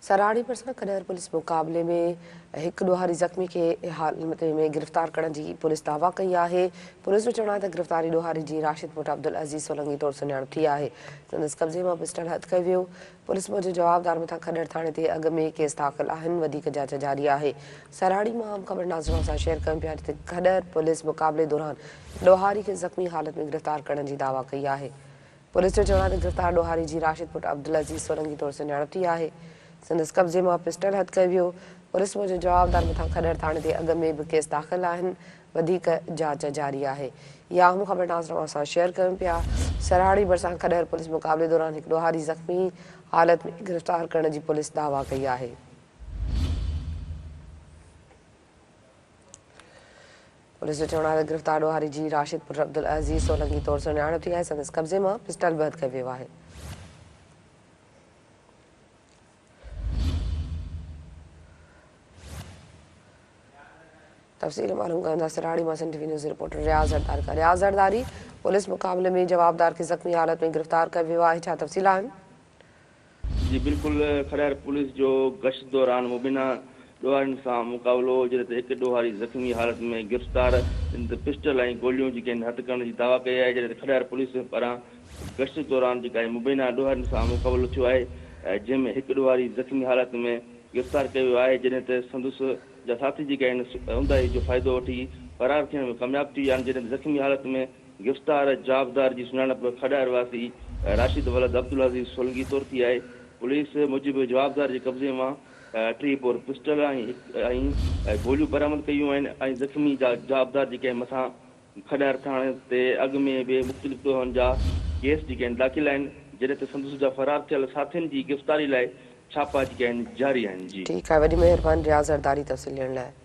सराड़ी भरिसां खॾर पुलिस मुक़ाबले में हिकु ॾोहारी ज़ख़्मी खे हालत में गिरफ़्तार करण जी पुलिस दावा कई आहे। पुलिस जो चवणु आहे त गिरफ़्तारी ॾोहारी जी राशिद पुट अब्दुल अज़ीज़ सोलंगी तौरु सुञाणप थी आहे। संदसि कब्ज़े मां पिस्टल हथु कयो वियो। पुलिस मूजिबि जवाबदार मथां खॾर थाणे ते अॻु में केस दाख़िल आहिनि। वधीक जांच जारी आहे। सराड़ी मां अहम ख़बर नाज़रनि सां शेयर कयूं पिया जिते खॾर पुलिस मुक़ाबले दौरान ॾोहारी खे ज़ख़्मी हालत में गिरफ़्तार करण जी दावा कई आहे। पुलिस जो चवणु आहे त गिरफ़्तार ॾोहारी जी राशिद पुट अब्दुल अज़ीज़ सोलंगी तौरु सुञाणप थी आहे। संदसि कब्ज़े मां पिस्टल हथु कयो वियो। पुलिस मूजिबि जवाबदार मथां खॾर थाणे ते अॻु में बि केस दाख़िल आहिनि। वधीक जांच जारी आहे। इहा अहम ख़बर नाज़रनि सां शेयर कयूं पिया। सराड़ी भरिसां खॾर पुलिस मुक़ाबले दौरान हिकु ॾोहारी ज़ख़्मी हालत में गिरफ़्तार करण जी पुलिस दावा कई आहे। पुलिस जो चवणु आहे त गिरफ़्तार ॾोहारी जी राशिद पुट अब्दुल अज़ीज़ सोलंगी तौरु सुञाणप थी आहे। संदसि कब्ज़े मां पिस्टल बि हथु कयो वियो आहे। तफ़सील मालूम कंदा सराड़ी मां सन टीवी न्यूज़ रिपोर्टर रियाज़ ज़रदारी का। रियाज़ ज़रदारी, पुलिस मुक़ाबले में जवाबदार खे ज़ख़्मी हालत में गिरफ़्तार कयो वियो आहे, छा तफ़सील आहिनि? जी बिल्कुल, खॾर पुलिस जो गश्त दौरान मुबीना ॾोहारियुनि सां मुक़ाबिलो जॾहिं त हिकु ॾोहारी ज़ख़्मी हालत में गिरफ़्तार पिस्टल ऐं गोलियूं जेके आहिनि हथु करण जी दावा कई आहे। जॾहिं त खॾर पुलिस पारां गश्त दौरान जेका मुबीना ॾोहारियुनि सां मुक़ाबिलो थियो आहे, जंहिंमें हिकु ॾोहारी ज़ख़्मी हालत में गिरफ़्तार कयो वियो आहे। जॾहिं त संदसि जा साथी जेके आहिनि उंधाई जो फ़ाइदो वठी फ़रार थियण में कामयाब थी विया आहिनि। जॾहिं ज़ख़्मी हालत में गिरफ़्तार जवाबदार जी सुञाणप खॾर वासी राशिद वलद अब्दुल अज़ीज़ सोलंगी तौरु थी आहे। पुलिस मूजिबि जवाबदार जे कब्ज़े मां 3 बोर पिस्टल ऐं गोलियूं बरामद कयूं आहिनि ऐं ज़ख़्मी जा जवाबदार जेके मथां खॾर थाणे ते अॻु में बि मुख़्तलिफ़ ॾोहनि जा केस जेके आहिनि दाख़िल आहिनि। जॾहिं त संदसि जा फ़रार थियल साथियुनि जी गिरफ़्तारी लाइ छापा जेके आहिनि जारी आहिनि। जी ठीकु आहे, वॾी महिरबानी रियाज़ ज़रदारी तफ़सील ॾियण लाइ।